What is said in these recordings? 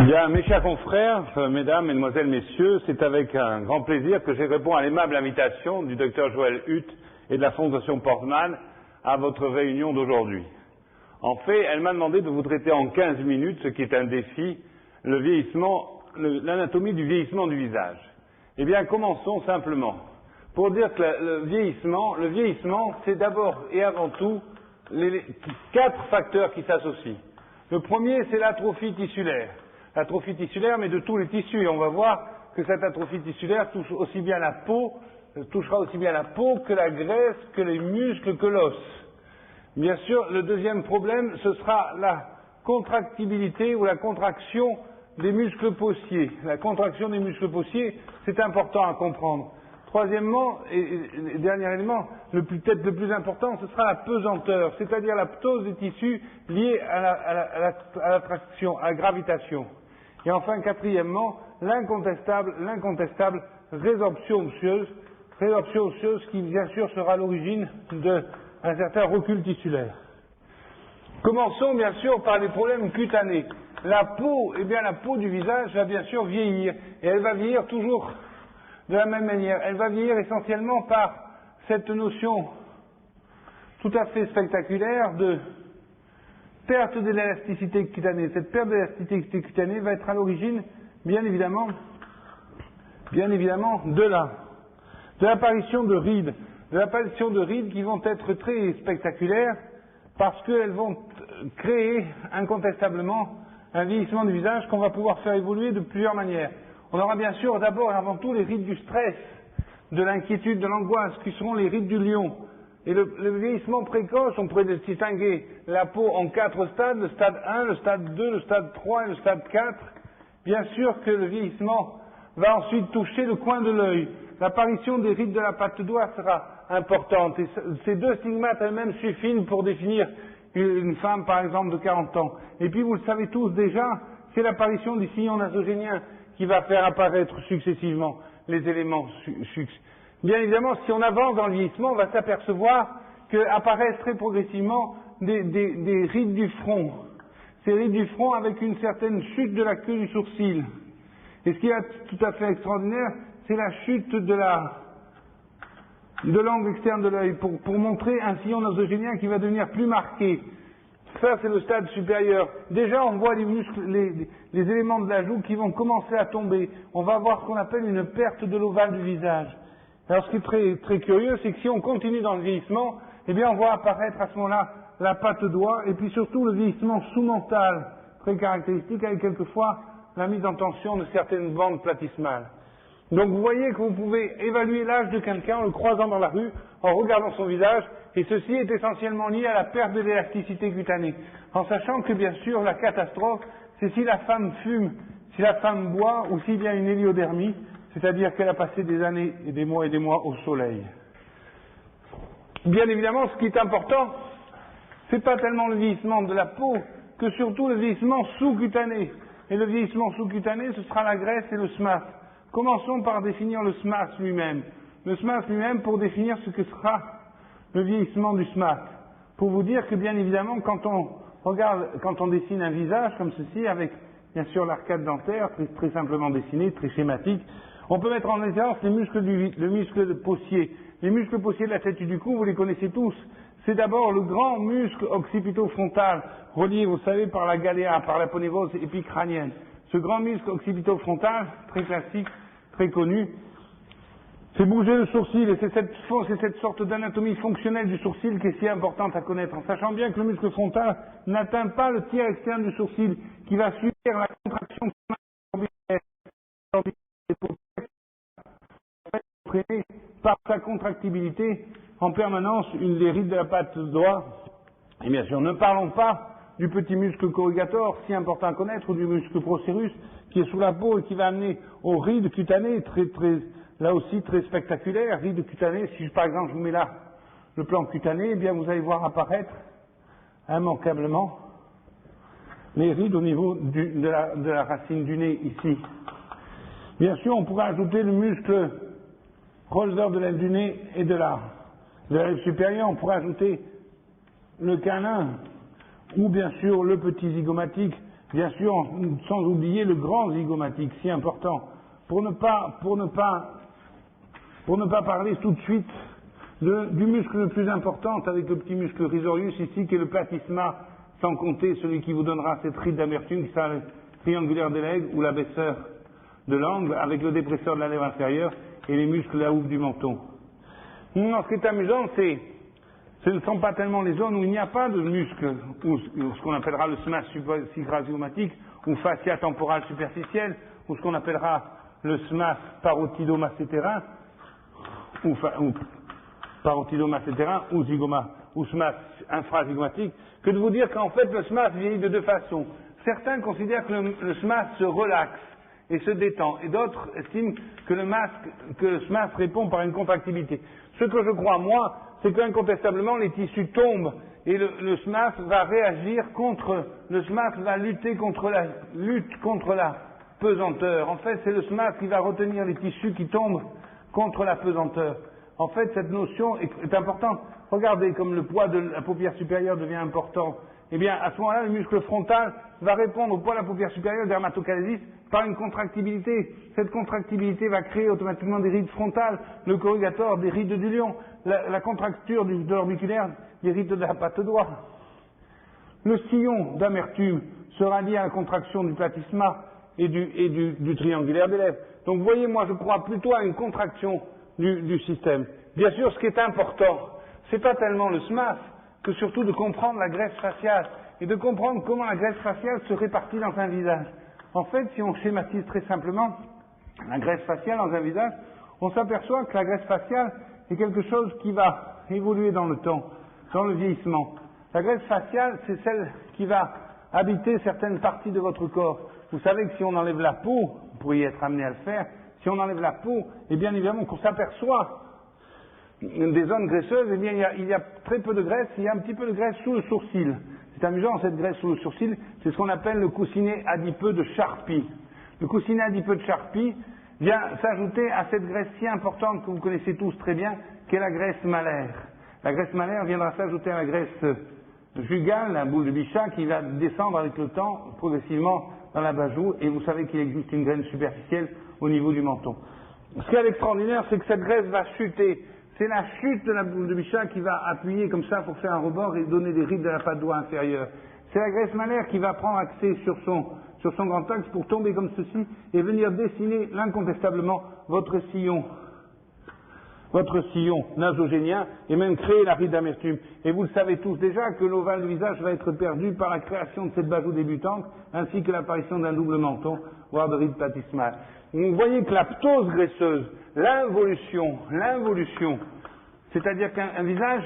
Bien, mes chers confrères, mesdames, mesdemoiselles, messieurs, c'est avec un grand plaisir que je réponds à l'aimable invitation du docteur Joël Huth et de la Fondation Portman à votre réunion d'aujourd'hui. En fait, elle m'a demandé de vous traiter en 15 minutes, ce qui est un défi, le vieillissement, l'anatomie du vieillissement du visage. Eh bien, commençons simplement. Pour dire que le vieillissement, c'est d'abord et avant tout les 4 facteurs qui s'associent. Le premier, c'est l'atrophie tissulaire. L'atrophie tissulaire, mais de tous les tissus. Et on va voir que cette atrophie tissulaire touchera aussi bien la peau que la graisse, que les muscles, que l'os. Bien sûr, le deuxième problème, ce sera la contractibilité ou la contraction des muscles paussiers. La contraction des muscles paussiers, c'est important à comprendre. Troisièmement, et dernier élément, peut-être le plus important, ce sera la pesanteur, c'est-à-dire la ptose des tissus liée à l'attraction, à la gravitation. Et enfin, quatrièmement, l'incontestable résorption osseuse qui, bien sûr, sera l'origine d'un certain recul tissulaire. Commençons, bien sûr, par les problèmes cutanés. La peau du visage va bien sûr vieillir, et elle va vieillir toujours de la même manière. Elle va vieillir essentiellement par cette notion tout à fait spectaculaire de perte de l'élasticité cutanée. Cette perte d'élasticité cutanée va être à l'origine, bien évidemment, de l'apparition de rides, qui vont être très spectaculaires parce qu'elles vont créer incontestablement un vieillissement du visage qu'on va pouvoir faire évoluer de plusieurs manières. On aura bien sûr d'abord et avant tout les rides du stress, de l'inquiétude, de l'angoisse, qui seront les rides du lion. Et le vieillissement précoce, on pourrait distinguer la peau en 4 stades, le stade 1, le stade 2, le stade 3 et le stade 4. Bien sûr que le vieillissement va ensuite toucher le coin de l'œil. L'apparition des rides de la patte de doigt sera importante. Et ces 2 stigmates elles-mêmes suffisent pour définir une femme, par exemple, de 40 ans. Et puis, vous le savez tous déjà, c'est l'apparition du sillon nasogénien qui va faire apparaître successivement les éléments Bien évidemment, si on avance dans le vieillissement, on va s'apercevoir qu'apparaissent très progressivement des rides du front. Ces rides du front avec une certaine chute de la queue du sourcil. Et ce qui est tout à fait extraordinaire, c'est la chute de l'angle externe de l'œil pour montrer un sillon nasogénien qui va devenir plus marqué. Ça, c'est le stade supérieur. Déjà, on voit les muscles, les éléments de la joue qui vont commencer à tomber. On va avoir ce qu'on appelle une perte de l'ovale du visage. Alors, ce qui est très, très curieux, c'est que si on continue dans le vieillissement, eh bien, on voit apparaître à ce moment-là la patte doigt, et puis surtout le vieillissement sous-mental, très caractéristique, avec quelquefois la mise en tension de certaines bandes platysmales. Donc, vous voyez que vous pouvez évaluer l'âge de quelqu'un en le croisant dans la rue, en regardant son visage, et ceci est essentiellement lié à la perte de l'élasticité cutanée. En sachant que, bien sûr, la catastrophe, c'est si la femme fume, si la femme boit, ou s'il y a une héliodermie, c'est-à-dire qu'elle a passé des années et des mois au soleil. Bien évidemment, ce qui est important, c'est pas tellement le vieillissement de la peau, que surtout le vieillissement sous-cutané. Et le vieillissement sous-cutané, ce sera la graisse et le SMAS. Commençons par définir le SMAS lui-même. Le SMAS lui-même pour définir ce que sera le vieillissement du SMAS. Pour vous dire que bien évidemment, quand on dessine un visage comme ceci, avec bien sûr l'arcade dentaire, très simplement dessiné, très schématique, on peut mettre en évidence le muscle paussier. Les muscles paussiers de la tête et du cou, vous les connaissez tous. C'est d'abord le grand muscle occipitofrontal, relié, vous savez, par la galéa, par la ponévrose épicrânienne. Ce grand muscle occipitofrontal, très classique, très connu, c'est bouger le sourcil, et c'est cette sorte d'anatomie fonctionnelle du sourcil qui est si importante à connaître, en sachant bien que le muscle frontal n'atteint pas le tiers externe du sourcil, qui va subir la contraction par sa contractibilité en permanence les rides de la patte de doigt. Et bien sûr, ne parlons pas du petit muscle corrugator, si important à connaître, ou du muscle procérus, qui est sous la peau et qui va amener aux rides cutanées, là aussi très spectaculaires, rides cutanées. Si par exemple je vous mets là le plan cutané, eh bien vous allez voir apparaître immanquablement les rides au niveau de la racine du nez ici. Bien sûr, on pourrait ajouter le muscle releveur de l'aile du nez et de l'aile supérieure. On pourrait ajouter le canin ou bien sûr le petit zygomatique Bien sûr, sans oublier le grand zygomatique, si important, pour ne pas parler tout de suite du muscle le plus important avec le petit muscle risorius ici, qui est le platysma, sans compter celui qui vous donnera cette ride d'amertume, qui sera le triangulaire des lèvres ou l'abaisseur de l'angle, avec le dépresseur de la lèvre inférieure et les muscles de la houppe du menton. Non, ce qui est amusant, ce ne sont pas tellement les zones où il n'y a pas de muscle, ou ce qu'on appellera le smas suprazygomatique, ou fascia temporale superficielle, ou ce qu'on appellera le smas parotidomacétérin, ou parotidomacétérin, ou zygoma, ou smas infrazygomatique, que de vous dire qu'en fait le smas vieillit de deux façons. Certains considèrent que le smas se relaxe et se détend, et d'autres estiment que le smas répond par une contractilité. Ce que je crois, moi, c'est qu'incontestablement les tissus tombent et le SMAS va réagir le SMAS va lutter contre la pesanteur. En fait, c'est le SMAS qui va retenir les tissus qui tombent contre la pesanteur. En fait, cette notion est importante. Regardez comme le poids de la paupière supérieure devient important. Eh bien, à ce moment-là, le muscle frontal va répondre au poids de la paupière supérieure, dermatocalasis, par une contractibilité. Cette contractibilité va créer automatiquement des rides frontales, le corrugator, des rides du lion, la contracture de l'orbiculaire, des rides de la patte droite. Le sillon d'amertume sera lié à la contraction du platysma et du triangulaire des lèvres. Donc, vous voyez, moi, je crois plutôt à une contraction du système. Bien sûr, ce qui est important, c'est pas tellement le SMAS, que surtout de comprendre la graisse faciale et de comprendre comment la graisse faciale se répartit dans un visage. En fait, si on schématise très simplement la graisse faciale dans un visage, on s'aperçoit que la graisse faciale est quelque chose qui va évoluer dans le temps, dans le vieillissement. La graisse faciale, c'est celle qui va habiter certaines parties de votre corps. Vous savez que si on enlève la peau, vous pourriez être amené à le faire, si on enlève la peau, et bien évidemment qu'on s'aperçoit des zones graisseuses, eh bien il y a très peu de graisse, il y a un petit peu de graisse sous le sourcil. C'est amusant, cette graisse sous le sourcil, c'est ce qu'on appelle le coussinet adipeux de Charpy. Le coussinet adipeux de Charpy vient s'ajouter à cette graisse si importante que vous connaissez tous très bien, qu'est la graisse malaire. La graisse malaire viendra s'ajouter à la graisse jugale, la boule de Bichat, qui va descendre avec le temps, progressivement, dans la bajoue, et vous savez qu'il existe une graine superficielle au niveau du menton. Ce qui est extraordinaire, c'est que cette graisse va chuter. C'est la chute de la boule de Bichat qui va appuyer comme ça pour faire un rebord et donner des rides de la patte doigt inférieure. C'est la graisse malaire qui va prendre accès sur son grand axe pour tomber comme ceci et venir dessiner l'incontestablement votre sillon nasogénien et même créer la ride d'amertume. Et vous le savez tous déjà que l'ovale du visage va être perdu par la création de cette bajoue débutante ainsi que l'apparition d'un double menton, voire de rides platysmales. Vous voyez que la ptose graisseuse, l'involution, c'est-à-dire qu'un visage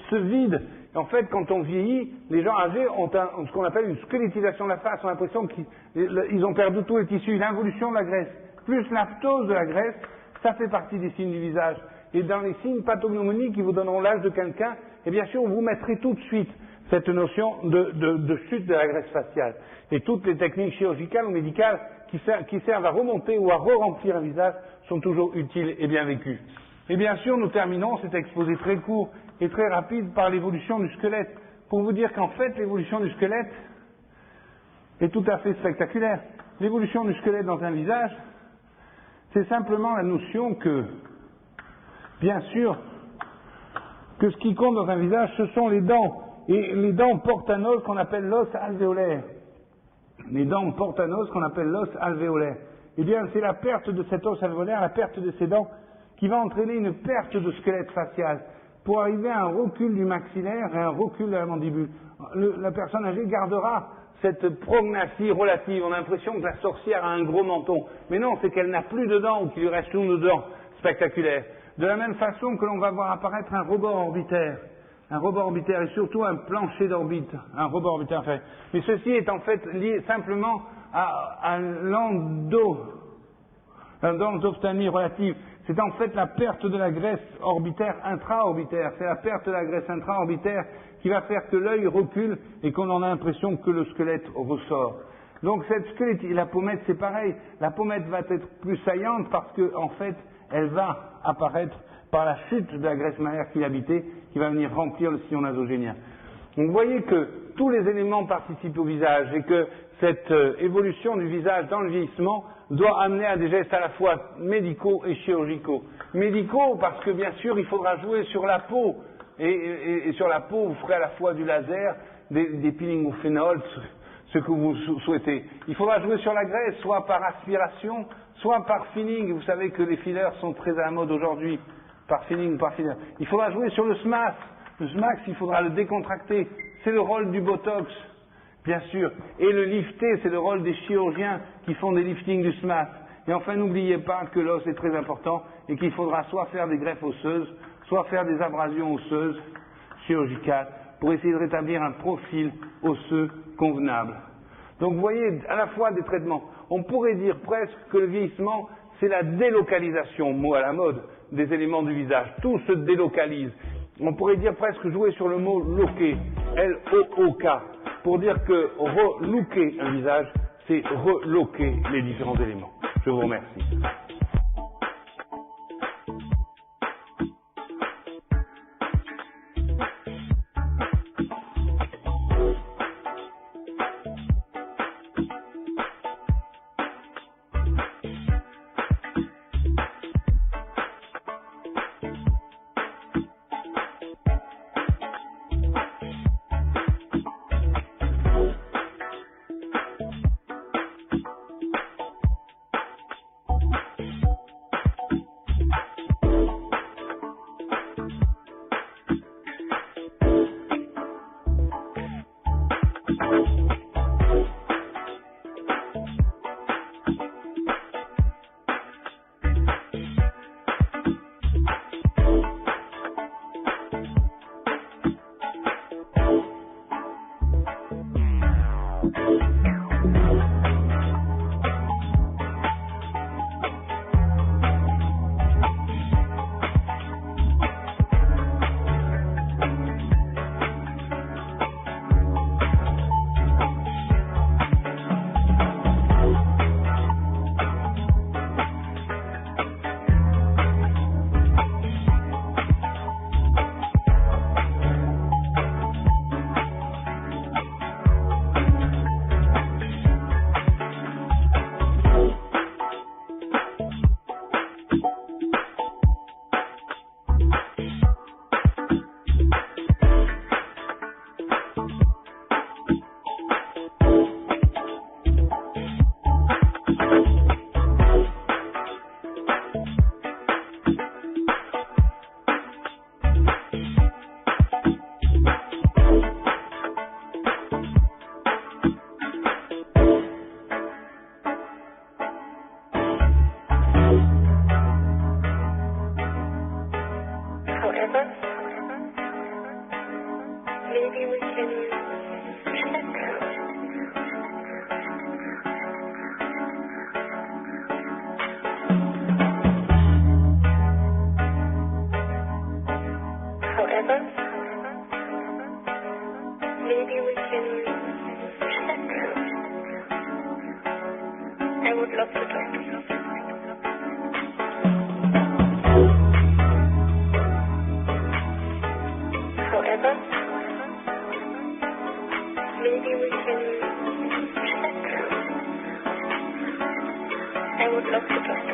se vide. En fait, quand on vieillit, les gens âgés ont ce qu'on appelle une squelettisation de la face, ont l'impression qu'ils ont perdu tous les tissus, l'involution de la graisse. Plus la ptose de la graisse, ça fait partie des signes du visage. Et dans les signes pathognomoniques qui vous donneront l'âge de quelqu'un, et bien sûr, vous mettrez tout de suite cette notion de chute de la graisse faciale. Et toutes les techniques chirurgicales ou médicales qui servent à remonter ou à re-remplir un visage sont toujours utiles et bien vécues. Et bien sûr, nous terminons cet exposé très court et très rapide par l'évolution du squelette, pour vous dire qu'en fait, l'évolution du squelette est tout à fait spectaculaire. L'évolution du squelette dans un visage, c'est simplement la notion que, bien sûr, que ce qui compte dans un visage, ce sont les dents. Et les dents portent un os qu'on appelle l'os alvéolaire. Les dents portent un os qu'on appelle l'os alvéolaire. Eh bien, c'est la perte de cet os alvéolaire, la perte de ces dents, qui va entraîner une perte de squelette facial, pour arriver à un recul du maxillaire et un recul de la mandibule. La personne âgée gardera cette prognathie relative. On a l'impression que la sorcière a un gros menton. Mais non, c'est qu'elle n'a plus de dents ou qu'il lui reste une ou deux dents spectaculaires. De la même façon que l'on va voir apparaître un rebord orbitaire. Un rebord orbitaire et surtout un plancher d'orbite, un rebord orbitaire inférieur. Mais ceci est en fait lié simplement à l'endophthalmie relative. C'est en fait la perte de la graisse orbitaire intra-orbitaire. C'est la perte de la graisse intra-orbitaire qui va faire que l'œil recule et qu'on en a l'impression que le squelette ressort. Donc cette squelette, la pommette c'est pareil. La pommette va être plus saillante parce que en fait elle va apparaître par la chute de la graisse malaire qui l'habitait, qui va venir remplir le sillon nasogénien. Donc vous voyez que tous les éléments participent au visage et que cette évolution du visage dans le vieillissement doit amener à des gestes à la fois médicaux et chirurgicaux. Médicaux parce que bien sûr il faudra jouer sur la peau et sur la peau vous ferez à la fois du laser, des peelings au phénol, ce que vous souhaitez. Il faudra jouer sur la graisse, soit par aspiration, soit par feeling. Vous savez que les fillers sont très à la mode aujourd'hui, par feeling ou par filler. Il faudra jouer sur le SMAS. Le SMAS, il faudra le décontracter. C'est le rôle du Botox, bien sûr. Et le lifter, c'est le rôle des chirurgiens qui font des liftings du SMAS. Et enfin, n'oubliez pas que l'os est très important et qu'il faudra soit faire des greffes osseuses, soit faire des abrasions osseuses chirurgicales pour essayer de rétablir un profil osseux convenable. Donc vous voyez, à la fois des traitements. On pourrait dire presque que le vieillissement, c'est la délocalisation, mot à la mode, des éléments du visage. Tout se délocalise. On pourrait dire presque jouer sur le mot loquer, L-O-O-K, pour dire que relooker un visage, c'est reloquer les différents éléments. Je vous remercie. I would love to talk.